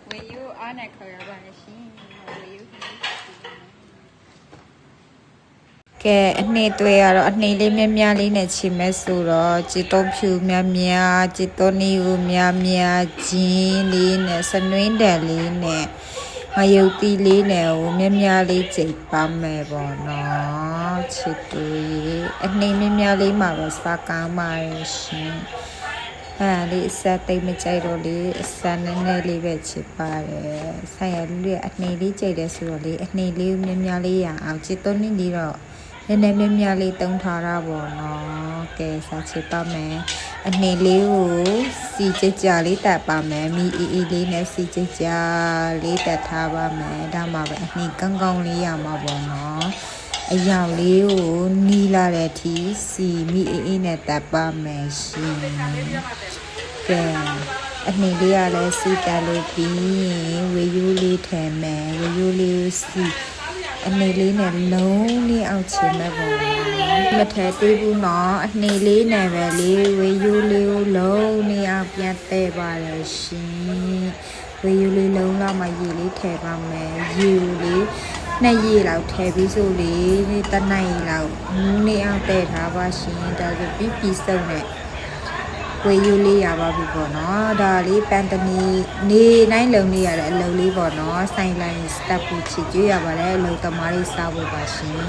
Will you on a color machine? Will you? ကဲအနေတွေ့ရတော့အနေလေးများများလေးနဲ့ချင်မဲ့ဆိုတော့จิตဖြူများများจิตနီကိုများများဂျင်းလေးနဲ့စနွင်းတန်လေးနဲ့ငရုတ်တီလေးနဲ့ကိုများများလေးကြိတ်ပါမယ်ပေါ့နော်ချစ်တူရေအနေများများလေးမှာပဲစားကောင်းပါရဲ့ရှင်လေးအစားတိတ်မကြိုက်တော့လေအစားနည်းနည်းလေးပဲချစ်ပါတယ်ဆိုင်ရလူရဲ့အနေလေးကြိုက်တယ်ဆိုတော့လေအနေလေးကိုများများလေးရအောင်จิตနီလေးတော့နည်းနည်းများများလေးတုံးထားတာပေါ့နော်ကဲစားချစ်ပါမယ်အနေလေးကိုစီကြကြလေးတက်ပါမယ်မီအေးလေးနဲ့စီကြကြလေးတက်ထားပါမယ်ဒါမှပဲအနေကောင်းကောင်းလေးရမှာပေါ့နော်အယောင်လေးကိုနီးလာတဲ့အထိစီမီအေးနဲ့တက်ပါမယ်ရှင်ကဲအနေလေးကလည်းစီတက်လို့ပြီးဝေယူလေးထည့်မယ်ဝေယူလေးကိုစီအနေလေးနဲ့လုံးလေးအောင်ချင်မဲ့ပုံမထဲသေးဘူးနော်အနေလေးနဲ့ပဲလေးဝေယူလေးကိုလုံးလေးအောင်ပြန်တဲ့ပါတယ်ရှင်ဝေယူလေးလုံးလောက်မှရေလေးထည့်ပါမယ်ရေလေးနှစ်ရေလောက်ထည့်ပြီးဆိုလေးတနိုင်လောက်နေအောင်တဲ့ထားပါရှင်ဒါဆိုပြီးစုံနဲ့ဝေယူလေးရပါပြီပေါ့နော်ဒါလေးပန်တနီနေနိုင်လုံလေးရတဲ့အလုပ်လေးပေါ့နော်ဆိုင်လိုင်းစတက်ပူချစ်ကြွရပါတယ်အလုပ်သမားလေးစားဖို့ပါရှင်